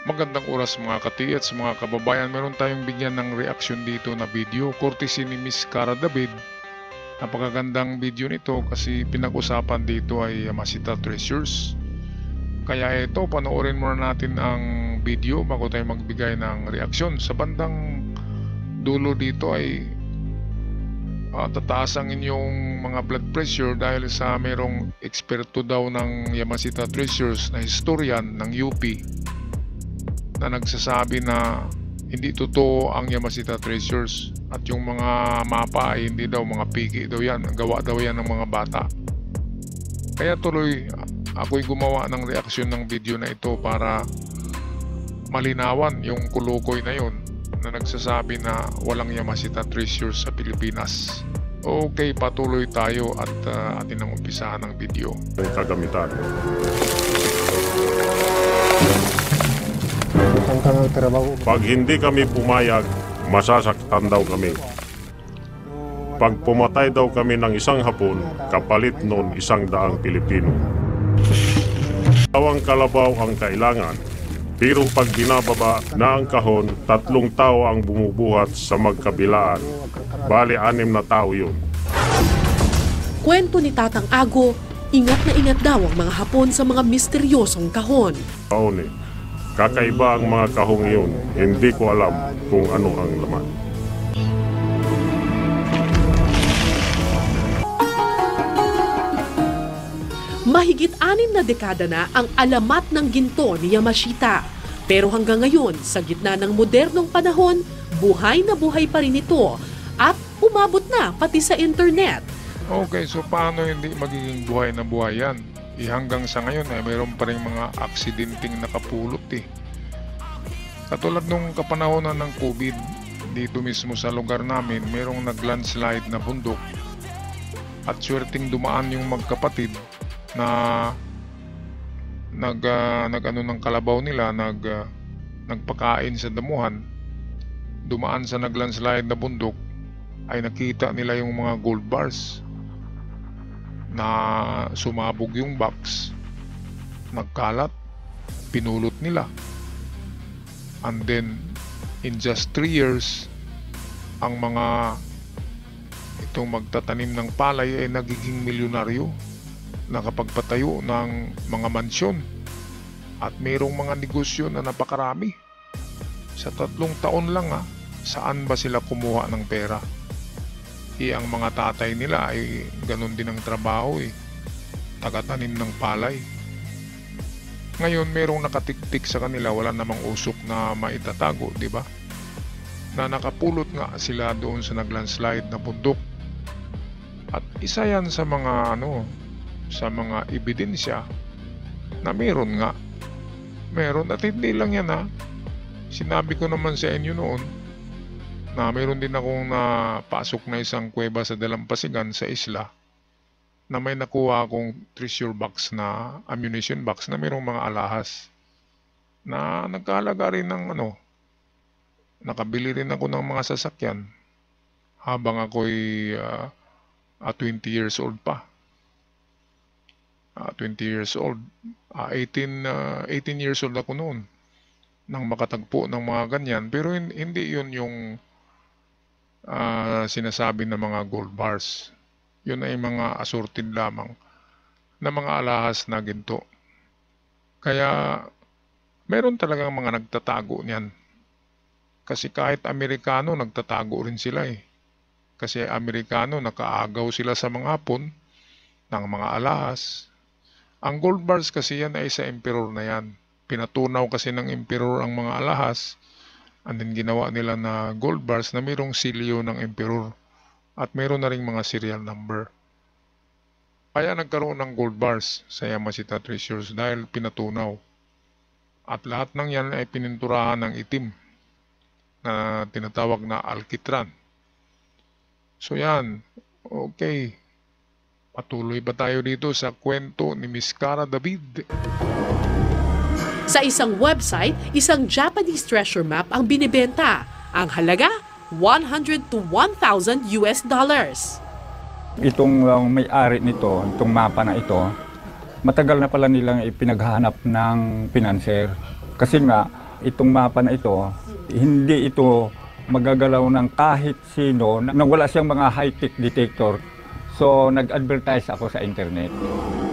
Magandang oras mga kati at sa mga kababayan, meron tayong bigyan ng reaksyon dito na video courtesy ni Miss Cara David. Napakagandang video nito kasi pinag-usapan dito ay Yamashita Treasures. Kaya ito, panoorin muna natin ang video bago tayo magbigay ng reaksyon. Sa bandang dulo dito ay tataas ang inyong mga blood pressure dahil sa merong eksperto daw ng Yamashita Treasures na historian ng UP na nagsasabi na hindi totoo ang Yamashita Treasures at yung mga mapa ay hindi daw, mga pigi daw yan, gawa daw yan ng mga bata. Kaya tuloy ako'y gumawa ng reaksyon ng video na ito para malinawan yung kulukoy na yun na nagsasabi na walang Yamashita Treasures sa Pilipinas. Okay, patuloy tayo at atin ang umpisahan ng video. Kagamitan. Pag hindi kami pumayag, masasaktan daw kami. Pag pumatay daw kami ng isang Hapon, kapalit nun 100 Pilipino. Tawang kalabaw ang kailangan, pero pag binababa na ang kahon, 3 tao ang bumubuhat sa magkabilaan. Bali 6 na tao yun. Kwento ni Tatang Ago, ingat na ingat daw ang mga Hapon sa mga misteryosong kahon. Paone. Kakaiba ang mga kahong iyon, hindi ko alam kung ano ang laman. Mahigit 6 na dekada na ang alamat ng ginto ni Yamashita. Pero hanggang ngayon, sa gitna ng modernong panahon, buhay na buhay pa rin ito at umabot na pati sa internet. Okay, so paano hindi magiging buhay na buhay yan? Hanggang sa ngayon ay mayroon pa rin mga aksidenteng nakapulot eh. Katulad nung kapanahonan ng COVID, dito mismo sa lugar namin, mayroong nag-landslide na bundok at swerteng dumaan yung magkapatid na nag-ano ng kalabaw nila, nagpakain sa damuhan. Dumaan sa nag-landslide na bundok ay nakita nila yung mga gold bars na sumabog yung box, nagkalat, pinulot nila, and then in just 3 years ang mga itong magtatanim ng palay ay nagiging milyonaryo, nakapagpatayo ng mga mansyon at mayroong mga negosyo na napakarami. Sa 3 taon lang saan ba sila kumuha ng pera? Ang mga tatay nila ay ganun din ang trabaho tagatanim ng palay. Ngayon merong nakatiktik sa kanila, wala namang usok na maitatago, di ba? Na nakapulot nga sila doon sa naglandslide na bundok. At isa yan sa mga sa mga ebidensya na meron nga. Meron, at hindi lang yan Sinabi ko naman sa inyo noon na mayroon din akong napasok na isang kuweba sa Dalampasigan sa isla na may nakuha akong treasure box na ammunition box na mayroong mga alahas na nagkahalaga rin ng nakabili rin ako ng mga sasakyan habang ako'y 20 years old pa. 20 years old. 18 years old ako noon nang makatagpo ng mga ganyan, pero hindi yun yung sinasabi ng mga gold bars. Yun ay mga assorted lamang na mga alahas na ginto. Kaya meron talagang mga nagtatago niyan. Kasi kahit Amerikano, nagtatago rin sila Kasi Amerikano, nakaagaw sila sa mga Hapon ng mga alahas. Ang gold bars kasi yan ay sa emperor na yan. Pinatunaw kasi ng emperor ang mga alahas. And then ginawa nila na gold bars na mayroong silyo ng emperor at mayroon na ring mga serial number. Kaya nagkaroon ng gold bars sa Yamashita Treasures dahil pinatunaw. At lahat ng yan ay pininturahan ng itim na tinatawag na alkitran. So yan, okay. Patuloy ba tayo dito sa kwento ni Miss Cara David? Sa isang website, isang Japanese treasure map ang binibenta. Ang halaga, $100 to $1,000. Itong may-ari nito, itong mapa na ito, matagal na pala nilang ipinaghahanap ng pinanser. Kasi nga, Itong mapa na ito, hindi ito magagalaw ng kahit sino na wala siyang mga high-tech detector. So, nag-advertise ako sa internet.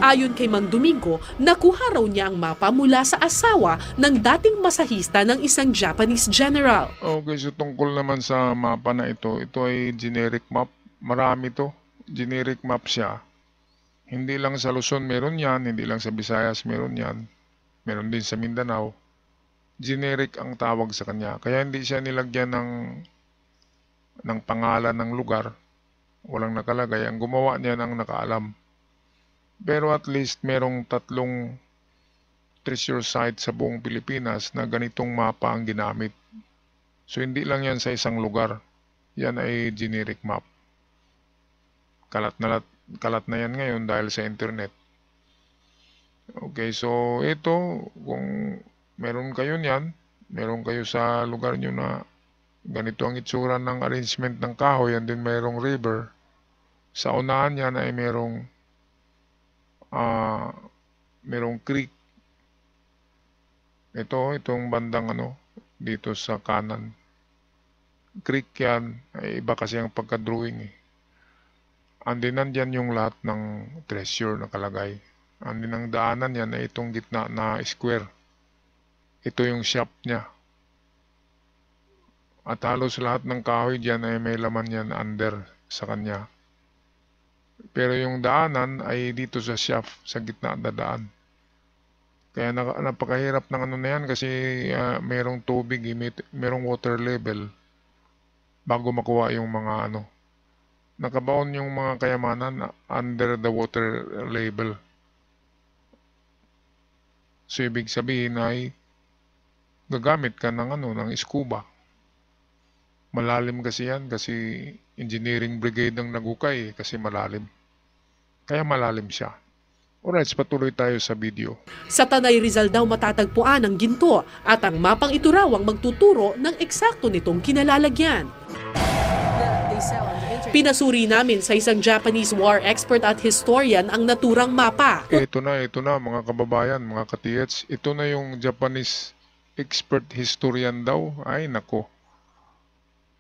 Ayon kay Mang Domingo, nakuha raw niya ang mapa mula sa asawa ng dating masahista ng isang Japanese general. Okay, so tungkol naman sa mapa na ito ay generic map. Marami to. Generic map siya. Hindi lang sa Luzon meron yan, hindi lang sa Visayas meron yan. Meron din sa Mindanao. Generic ang tawag sa kanya. Kaya hindi siya nilagyan ng pangalan ng lugar. Walang nakalagay. Ang gumawa niya ng nakaalam. Pero at least merong 3 treasure site sa buong Pilipinas na ganitong mapa ang ginamit. So hindi lang yan sa isang lugar. Yan ay generic map. Kalat na yan ngayon dahil sa internet. Okay, so ito, kung meron kayo niyan, meron kayo sa lugar nyo na ganito ang itsura ng arrangement ng kahoy, and then mayroong river. Sa unahan yan ay merong creek. Itong bandang dito sa kanan. Creek yan, ay iba kasi ang pagka-drawing eh. And then nandyan yung lahat ng treasure nakalagay. And then ang daanan yan ay itong gitna na square. Ito yung shop niya. At halos lahat ng kahoy dyan ay may laman yan under sa kanya. Pero yung daanan ay dito sa shaft, sa gitna na daan. Kaya napakahirap ng na yan kasi merong tubig, merong water level bago makuha yung mga nakabaon yung mga kayamanan under the water level. So ibig sabihin ay gagamit ka ng scuba. Malalim kasi yan kasi engineering brigade ang nagukay kasi malalim. Kaya malalim siya. Alright, patuloy tayo sa video. Sa Tanay Rizal daw matatagpuan ang ginto at ang mapang ito raw ang magtuturo ng eksakto nitong kinalalagyan. Pinasuri namin sa isang Japanese war expert at historian ang naturang mapa. Ito na mga kababayan, mga ka-TH. Ito na yung Japanese expert historian daw. Ay nako.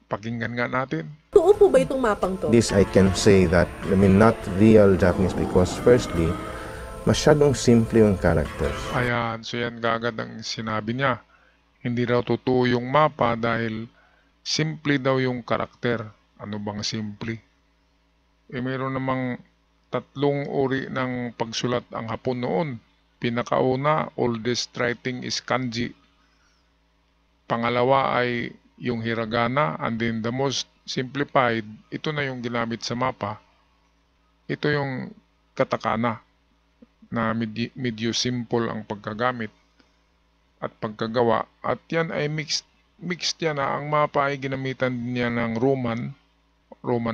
Pakinggan nga natin. Totoo po ba itong mapang to? This I can say that, not real Japanese because firstly, masyadong simple yung characters. Ayan, so yan kagad ang sinabi niya. Hindi raw totoo yung mapa dahil simple daw yung karakter. Ano bang simple? Mayroon namang 3 uri ng pagsulat ang Hapon noon. Pinakauna, oldest writing is kanji. Pangalawa ay yung hiragana, and then the most simplified, ito na yung ginamit sa mapa. Ito yung katakana na medyo simple ang pagkagamit at pagkagawa. At yan ay mixed yan na ang mapa ay ginamitan din yan ng Roman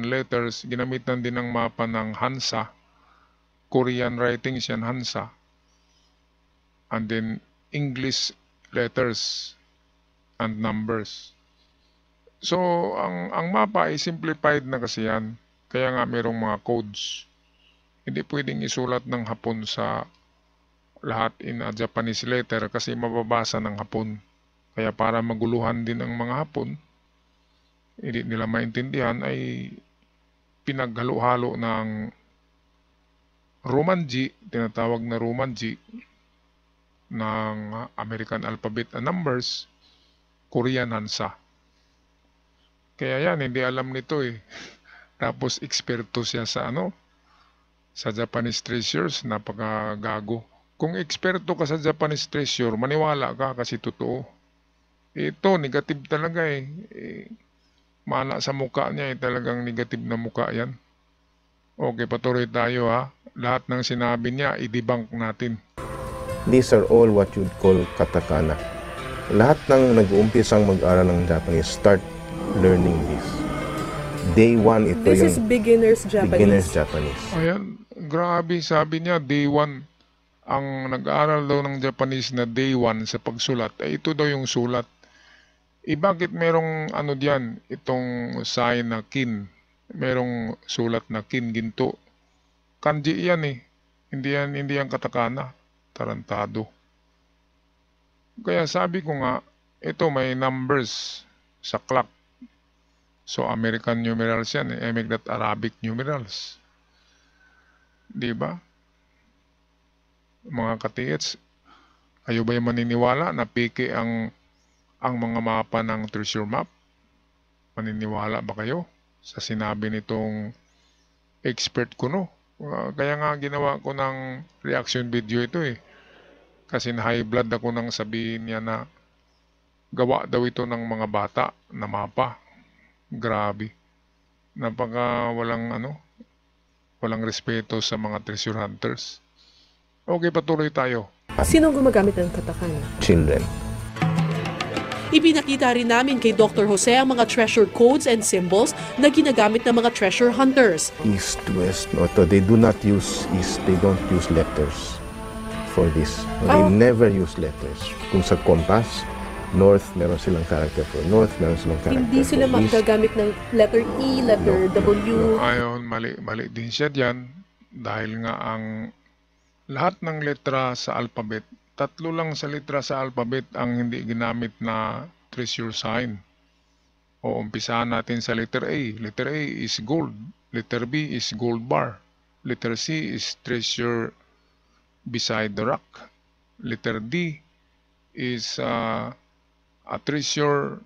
letters, ginamitan din ng mapa ng Hansa, Korean writings yan Hansa, and then English letters and numbers. So, ang mapa ay simplified na kasi yan. Kaya nga mayroong mga codes. Hindi pwedeng isulat ng Hapon sa lahat in a Japanese letter kasi mababasa ng Hapon. Kaya para maguluhan din ang mga Hapon, hindi nila maintindihan ay pinaghalo-halo ng Romanji, tinatawag na Romanji, ng American alphabet and numbers, Korean Hansa. Kaya yan, hindi alam nito eh. Tapos eksperto siya sa sa Japanese treasures, napakagago. Kung eksperto ka sa Japanese treasure, maniwala ka kasi totoo. Ito, negative talaga eh. Mana sa mukha niya eh, talagang negative na mukha yan. Okay, patuloy tayo ha. Lahat ng sinabi niya, i-debunk natin. These are all what you'd call katakana. Lahat ng nag-uumpisang mag-aral ng Japanese start learning this. Day 1 ito This yung is beginner's Japanese. beginner's Japanese. Ayan, grabe, sabi niya, day 1. Ang nag-aaral daw ng Japanese na day 1 sa pagsulat, ay ito daw yung sulat. Bakit merong diyan, itong sign na kin? Merong sulat na kin, ginto. Kanji yan eh. Hindi yan katakana. Tarantado. Kaya sabi ko nga, ito may numbers sa clock. So, American numerals yan, emigrat Arabic numerals. Di ba? Mga katiits, kayo ba'y maniniwala na peke ang mga mapa ng treasure map? Maniniwala ba kayo sa sinabi nitong expert ko, no? Kaya nga ginawa ko ng reaction video ito eh. Kasi na high blood ako nang sabihin niya na gawa daw ito ng mga bata na mapa. Grabe. Napaka walang respeto sa mga treasure hunters. Okay, patuloy tayo. Sino gumagamit ng katakana? Children. Ipinakita rin namin kay Dr. Jose ang mga treasure codes and symbols na ginagamit ng mga treasure hunters. East, west, north. They do not use east. They don't use letters for this. They never use letters. Kung sa compass, north, meron silang character for north, meron silang character Hindi sila for east. magagamit ng letter E, letter W. Ayon, mali din siya dyan. Dahil nga ang lahat ng letra sa alphabet, 3 lang sa letra sa alphabet ang hindi ginamit na treasure sign. O umpisahan natin sa letter A. Letter A is gold. Letter B is gold bar. Letter C is treasure beside the rock. Letter D is a treasure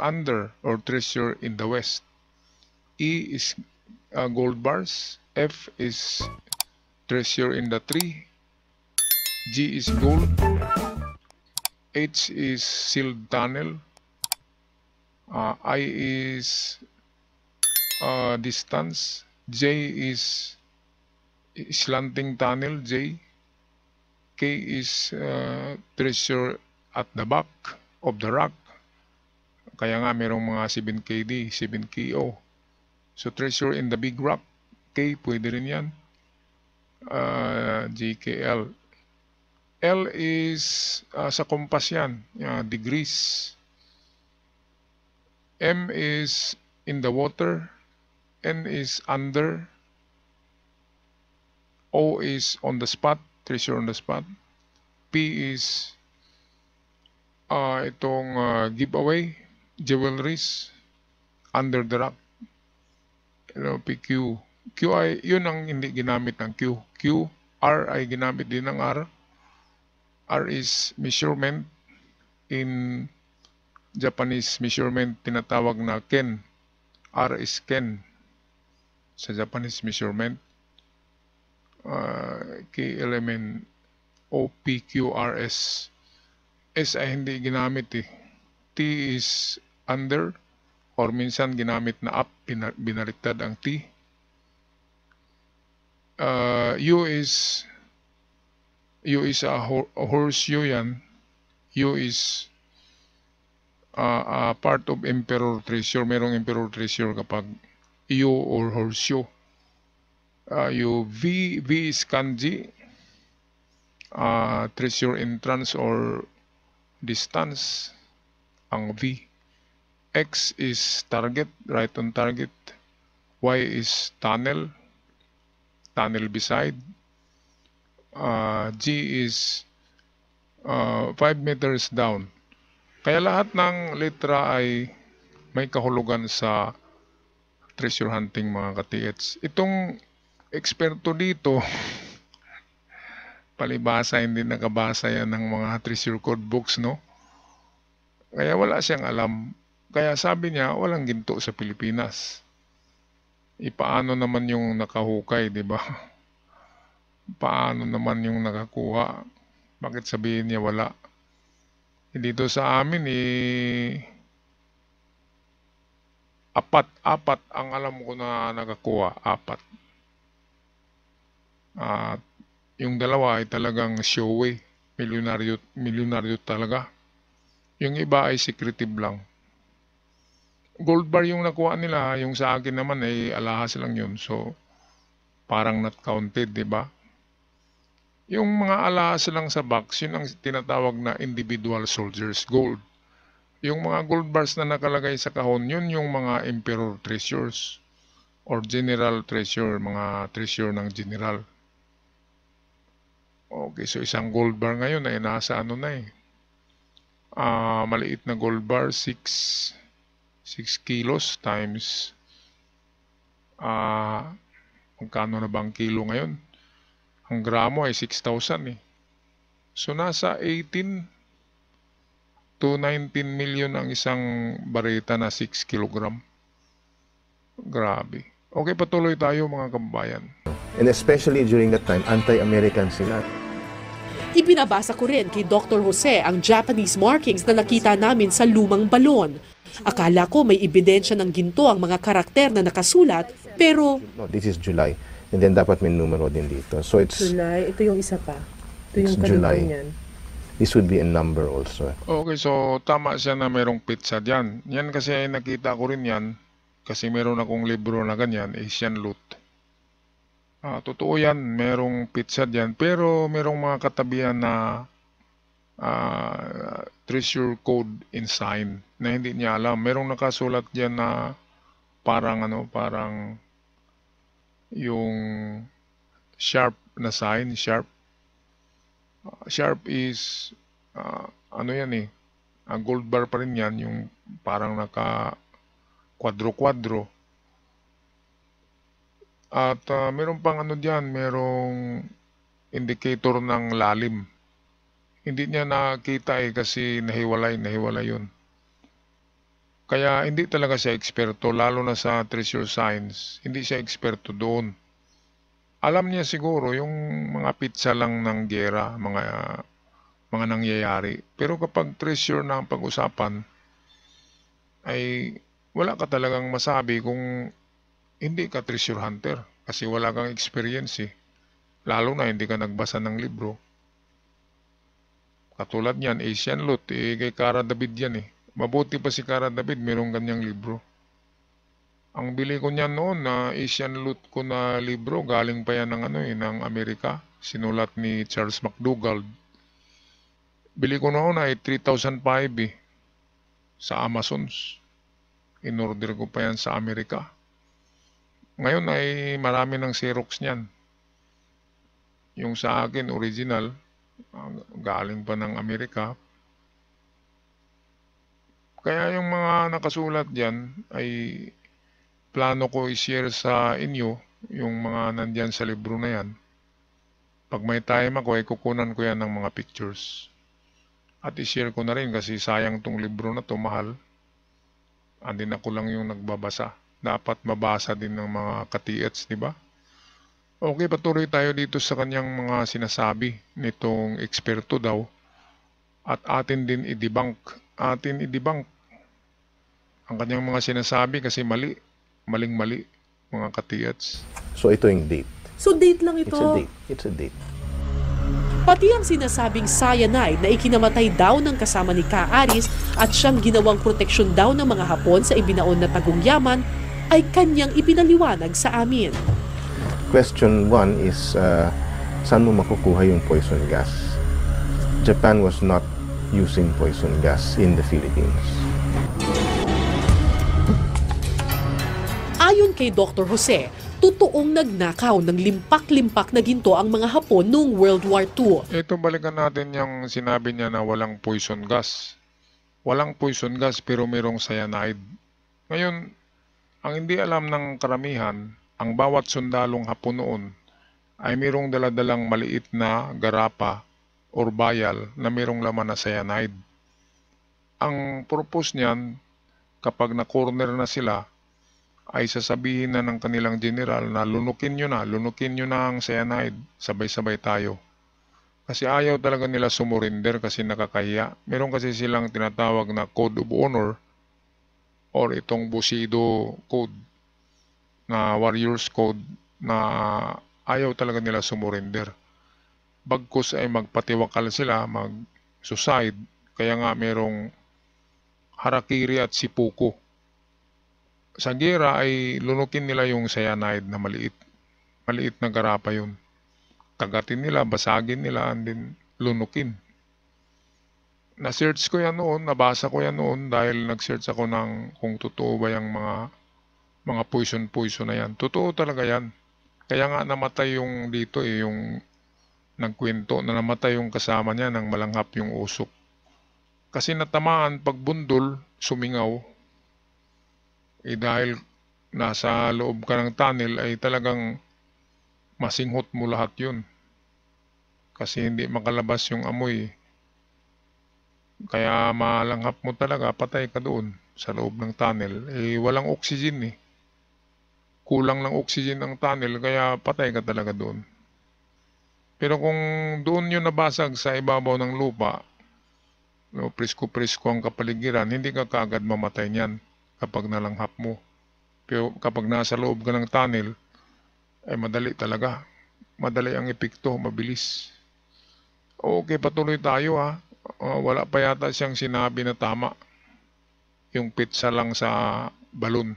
under or treasure in the west. E is gold bars. F is treasure in the tree. G is gold. H is sealed tunnel. I is distance. J is slanting tunnel. J. K is treasure at the back of the rock. Kaya nga merong mga 7KD, 7KO. So treasure in the big rock. K, pwede rin yan. JKL. L is sa compass yan, degrees. M is in the water. N is under. O is on the spot, treasure on the spot. P is itong giveaway, jewelries, under the rock. PQ. Q ay, yun ang hindi ginamit ng Q. Q, R ay ginamit din ng R. R is measurement. In Japanese measurement, tinatawag na ken. R is ken sa Japanese measurement. Key element O, P, Q, R, S. S ay hindi ginamit eh. T is under or minsan ginamit na up, binaliktad ang T. U is a horseshoe yan. U is a part of emperor treasure. Merong emperor treasure kapag U or horseshoe. V is kanji. Treasure entrance or distance. Ang V. X is target, right on target. Y is tunnel. Tunnel beside. G is 5 meters down. Kaya lahat ng letra ay may kahulugan sa treasure hunting, mga katiets. Itong eksperto dito, palibasa hindi nakabasa yan ng mga treasure code books, no? Kaya wala siyang alam. Kaya sabi niya, walang ginto sa Pilipinas. Paano naman yung nakahukay, di ba? Paano naman yung nakakuha? Bakit sabihin niya wala? Dito sa amin, apat ang alam ko na nakakuha. 4. Yung dalawa ay talagang showway. Milyonaryo talaga. Yung iba ay secretive lang. Gold bar yung nakuha nila. Yung sa akin naman ay alahas lang yun. So, parang not counted, di ba? Yung mga alahas lang sa box, yun ang tinatawag na individual soldiers gold. Yung mga gold bars na nakalagay sa kahon, yun yung mga emperor treasures or general treasure, mga treasure ng general. Okay, so isang gold bar ngayon ay nasa ano na eh. Maliit na gold bar, 6 kilos times magkano na ba ang kilo ngayon? Ang gramo ay 6,000 eh. So nasa 18 to 19 million ang isang barita na 6 kilogram. Grabe. Okay, patuloy tayo mga kababayan. And especially during that time, anti-American sila. Ibinabasa ko rin kay Dr. Jose ang Japanese markings na nakita namin sa lumang balon. Akala ko may ebidensya ng ginto ang mga karakter na nakasulat, pero No, this is July. And then dapat may numero din dito. So it's July, ito yung isa pa. Ito It's yung July. kanina niyan. this would be a number also. Okay, so tama siya na merong pizza dyan. Yan kasi ay nakita ko rin yan kasi meron akong libro na ganyan, Asian Loot. Totoo yan, merong pizza dyan, pero merong mga katabihan na treasure code and sign na hindi niya alam. Merong nakasulat dyan na parang yung sharp na sign, sharp. Sharp is yan eh. Ang gold bar pa rin yan, yung parang naka kwadro-kwadro. At meron pang diyan, merong indicator ng lalim. Hindi niya nakita eh kasi nahiwalay yun. Kaya hindi talaga siya eksperto, lalo na sa treasure science. Hindi siya eksperto doon. Alam niya siguro yung mga pizza lang ng gera, mga nangyayari. Pero kapag treasure na ang pag-usapan, ay wala ka talagang masabi kung hindi ka treasure hunter. Kasi wala kang experience eh. Lalo na hindi ka nagbasa ng libro. Katulad niyan, Asian Loot, kay Cara David yan eh. Mabuti pa si Cara David, mayroong ganyang libro. Ang bili ko niyan noon na Asian Loot ko na libro, galing pa yan ng Amerika. Sinulat ni Charles McDougall. Bili ko noon ay 3,500 eh. Sa Amazons. In-order ko pa yan sa Amerika. Ngayon ay marami ng Xerox niyan. Yung sa akin, original, galing pa ng Amerika. Kaya yung mga nakasulat dyan ay plano ko i-share sa inyo yung mga nandyan sa libro na yan. Pag may time ako ay kukunan ko yan ng mga pictures. At i-share ko na rin kasi sayang tong libro na to, mahal. Andin ako lang yung nagbabasa. Dapat mabasa din ng mga ka-TH, di ba? Okay, patuloy tayo dito sa kanyang mga sinasabi nitong eksperto daw. At atin din i-debunk. Ang kanyang mga sinasabi kasi maling-mali, mga ka-TH. So ito yung date. So date lang ito. It's a date. pati ang sinasabing cyanide na ikinamatay daw ng kasama ni Ka Aris at siyang ginawang proteksyon daw ng mga Hapon sa ibinaon na Tagong Yaman ay kanyang ipinaliwanag sa amin. Question 1 is, saan mo makukuha yung poison gas? Japan was not using poison gas in the Philippines. Ayon kay Dr. Jose, totoong nagnakaw ng limpak-limpak na ginto ang mga Hapon noong World War II. Ito, balikan natin yung sinabi niya na walang poison gas. Walang poison gas pero mayroong cyanide. Ngayon, ang hindi alam ng karamihan, ang bawat sundalong Hapon noon ay mayroong daladalang maliit na garapa or bayal na mayroong laman na cyanide. Ang purpose niyan, kapag na-corner na sila, ay sasabihin na ng kanilang general na lunukin nyo na ang cyanide, sabay-sabay tayo. Kasi ayaw talaga nila sumurinder kasi nakakahiya. Meron kasi silang tinatawag na Code of Honor or itong Bushido Code na Warriors Code na ayaw talaga nila sumurinder. Bagkus ay magpatiwakal sila, mag-suicide, kaya nga merong harakiri at sipuko. Sa gera ay lunukin nila yung cyanide na maliit. Maliit na garapa yun. Kagatin nila, basagin nila, and then lunukin. Na-search ko yan noon, nabasa ko yan noon dahil nag-search ako ng kung totoo ba yung mga poison na yan. Totoo talaga yan. Kaya nga namatay yung dito yung nagkwento na namatay yung kasama niya nang malanghap yung usok. Kasi natamaan pagbundol, sumingaw. Dahil nasa loob ka ng tunnel ay talagang masinghot mo lahat yun. Kasi hindi makalabas yung amoy. Kaya malanghap mo talaga, patay ka doon sa loob ng tunnel. Walang oxygen eh. Kulang ng oxygen ang tunnel, kaya patay ka talaga doon. Pero kung doon yun nabasag sa ibabaw ng lupa, presko-presko ang kapaligiran, hindi ka kaagad mamatay niyan kapag nalanghap mo. Pero kapag nasa loob ka ng tunnel, ay madali talaga. Madali ang epekto, mabilis. Okay, patuloy tayo ha. Wala pa yata siyang sinabi na tama. Yung pizza lang sa balon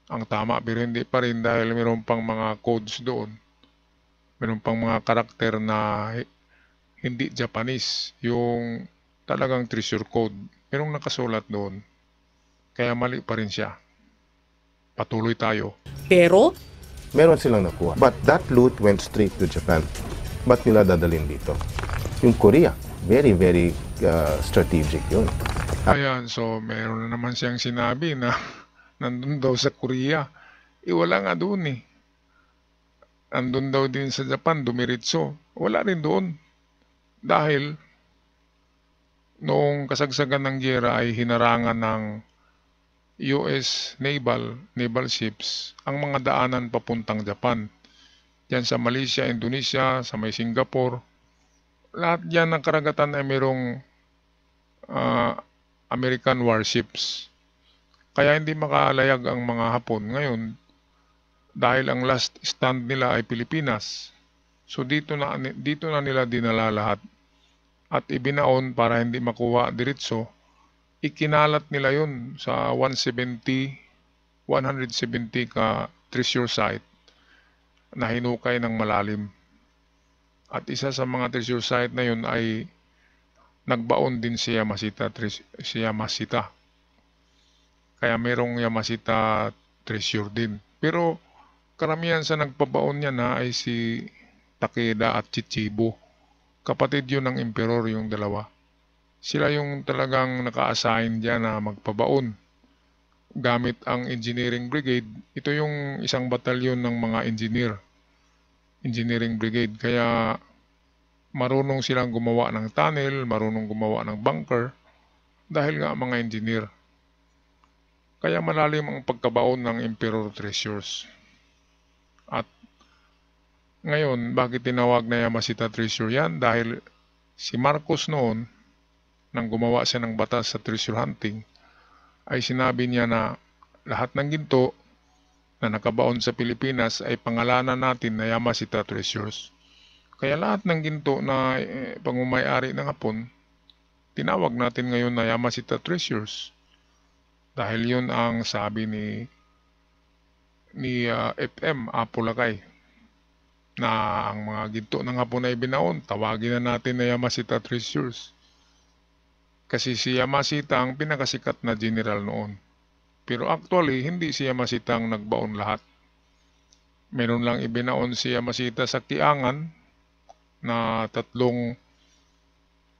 ang tama, pero hindi pa rin dahil mayroon pang mga codes doon. Mayroon pang mga karakter na hindi Japanese. Yung talagang treasure code. Merong nakasulat doon. Kaya mali pa rin siya. Patuloy tayo. Pero Meron silang nakuha. But that loot went straight to Japan. Ba't nila dadalhin dito? Yung Korea, very, very strategic yun. Ayan, so meron na naman siyang sinabi na nandun daw sa Korea. Wala nga doon eh. Nandun daw din sa Japan, dumiritso. Wala rin doon. Dahil noong kasagsagan ng giyera ay hinarangan ng US naval ships ang mga daanan papuntang Japan. Diyan sa Malaysia, Indonesia, sa may Singapore. Lahat diyan ng karagatan ay mayroong American warships. Kaya hindi makalayag ang mga Hapon ngayon dahil ang last stand nila ay Pilipinas. So dito na nila dinala lahat at ibinaon para hindi makuha diretso. Ikinalat nila yun sa 170 ka treasure site na hinukay ng malalim. At isa sa mga treasure site na yun ay nagbaon din si Yamashita. Kaya merong Yamashita treasure din. Pero karamihan sa nagpabaon niya na ay si Takeda at Chichibo. Kapatid yun ng emperor, yung dalawa. Sila yung talagang naka-assign dyan na magpabaon. Gamit ang engineering brigade, ito yung isang batalyon ng mga engineering brigade. Kaya marunong silang gumawa ng tunnel, marunong gumawa ng bunker, dahil nga mga engineer. Kaya malalim ang pagkabaon ng Emperor Treasures. At ngayon, bakit tinawag na Yamashita Treasure yan? Dahil si Marcos noon, nang gumawa siya ng batas sa treasure hunting, ay sinabi niya na lahat ng ginto na nakabaon sa Pilipinas ay pangalanan natin na Yamashita Treasures. Kaya lahat ng ginto na pangumay-ari ng Hapon, tinawag natin ngayon na Yamashita Treasures. Dahil yun ang sabi ni FM Apolacay na ang mga ginto ng Hapon ay binaon, tawagin na natin na Yamashita Treasures. Kasi si Yamashita ang pinakasikat na general noon. Pero actually, hindi si Yamashita ang nagbaon lahat. Meron lang ibinaon si Yamashita sa Kiangan na 3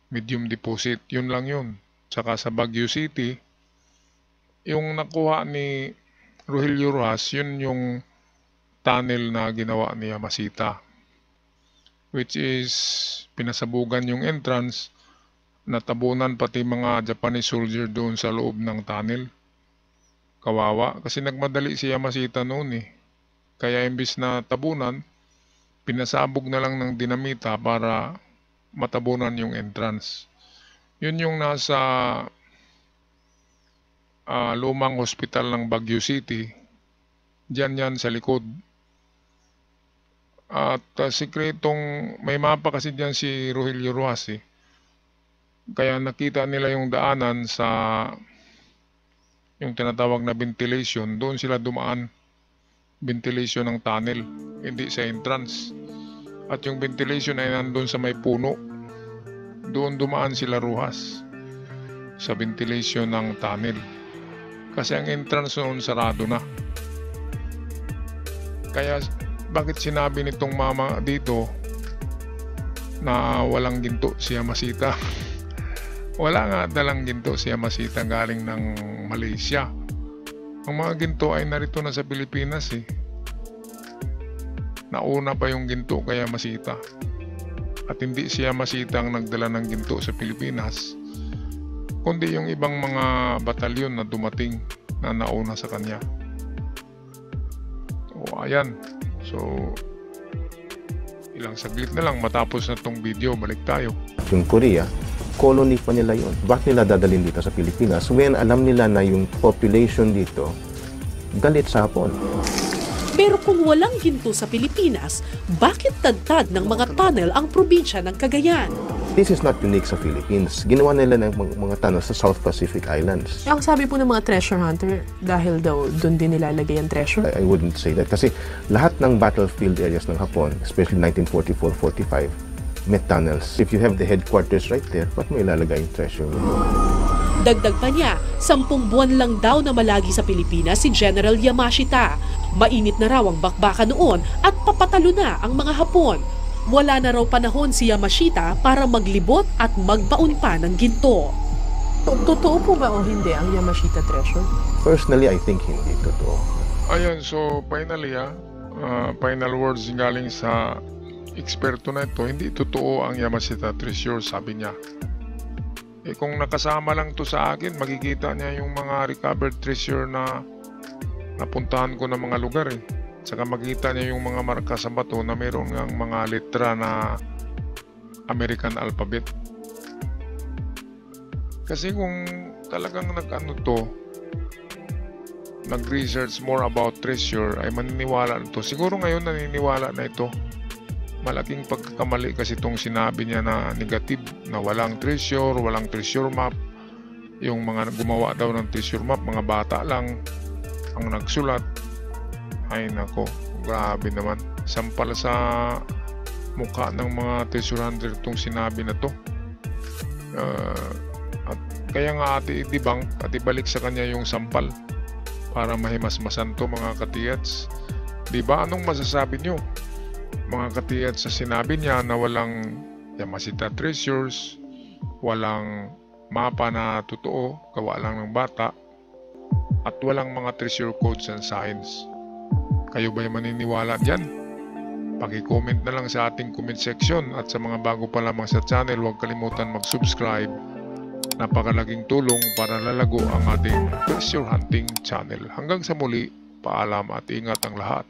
medium deposit. Yun lang yun. Saka sa Baguio City, yung nakuha ni Rogelio Rojas, yun yung tunnel na ginawa ni Yamashita. Which is, pinasabugan yung entrance, natabunan pati mga Japanese soldier doon sa loob ng tunnel. Kawawa, kasi nagmadali si Yamashita noon eh. Kaya imbis na tabunan, pinasabog na lang ng dinamita para matabunan yung entrance. Yun yung nasa lumang hospital ng Baguio City. Diyan yan sa likod. At sikretong, may mapa kasi diyan si Rogelio Rojas eh. Kaya nakita nila yung daanan sa yung tinatawag na ventilation. Doon sila dumaan. Ventilation ng tunnel, hindi sa entrance. At yung ventilation ay nandun sa may puno. Doon dumaan sila Rojas sa ventilation ng tunnel. Kasi ang entrance noon sarado na. Kaya bakit sinabi nitong mama dito na walang ginto si Yamashita? Wala nga dalang ginto si Yamashita galing ng Malaysia. Ang mga ginto ay narito na sa Pilipinas eh. Nauna pa yung ginto kay Yamashita. At hindi si Yamashita ang nagdala ng ginto sa Pilipinas, kundi yung ibang mga batalyon na dumating na nauna sa kanya. O ayan. So, ilang saglit na lang matapos na tong video, balik tayo. Yung Korea, colony pa nila yun. Bakit nila dadalhin dito sa Pilipinas when alam nila na yung population dito galit sa Hapon? Pero kung walang ginto sa Pilipinas, bakit tadtad ng mga tunnel ang probinsya ng Cagayan? This is not unique sa Philippines. Ginawa nila ng mga tunnel sa South Pacific Islands. Ang sabi po ng mga treasure hunter, dahil daw doon din nilalagay ang treasure. I wouldn't say that. Kasi lahat ng battlefield areas ng Hapon, especially 1944-45, may tunnels. If you have the headquarters right there, ba't mo ilalagay yung treasure mo? Dagdag pa niya, 10 buwan lang daw na malagi sa Pilipinas si General Yamashita. Mainit na raw ang bakbakan noon at papatalo na ang mga Hapon. Wala na raw panahon si Yamashita para maglibot at magbaon pa ng ginto. Totoo po ba o hindi ang Yamashita treasure? Personally, I think hindi totoo. Ayun, so finally final words galing sa eksperto na ito, hindi totoo ang Yamashita treasure, sabi niya. Eh kung nakasama lang to sa akin, makikita niya yung mga recovered treasure na napuntahan ko ng mga lugar eh. Saka makita niya yung mga marka sa bato na mayroon ng mga letra na American alphabet. Kasi kung talagang nag-research more about treasure, ay maniniwala na to. Siguro ngayon naniniwala na ito. Malaking pagkakamali kasi itong sinabi niya na negative, na walang treasure map. Yung mga gumawa daw ng treasure map, mga bata lang ang nagsulat. Ay nako, grabe naman. Sampal sa mukha ng mga treasure hunter itong sinabi na to. At kaya nga ati i-debunk at ibalik sa kanya yung sampal para mahimasmasan to, mga katiyats. Diba? Anong masasabi nyo, mga katiyats, sa sinabi niya na walang Yamashita treasures, walang mapa na totoo, gawa lang ng bata, at walang mga treasure codes and signs? Kayo ba'y maniniwala dyan? Paki-comment na lang sa ating comment section, at sa mga bago pa lamang sa channel, huwag kalimutan mag-subscribe. Napakalaking tulong para lalago ang ating treasure hunting channel. Hanggang sa muli, paalam at ingat ang lahat.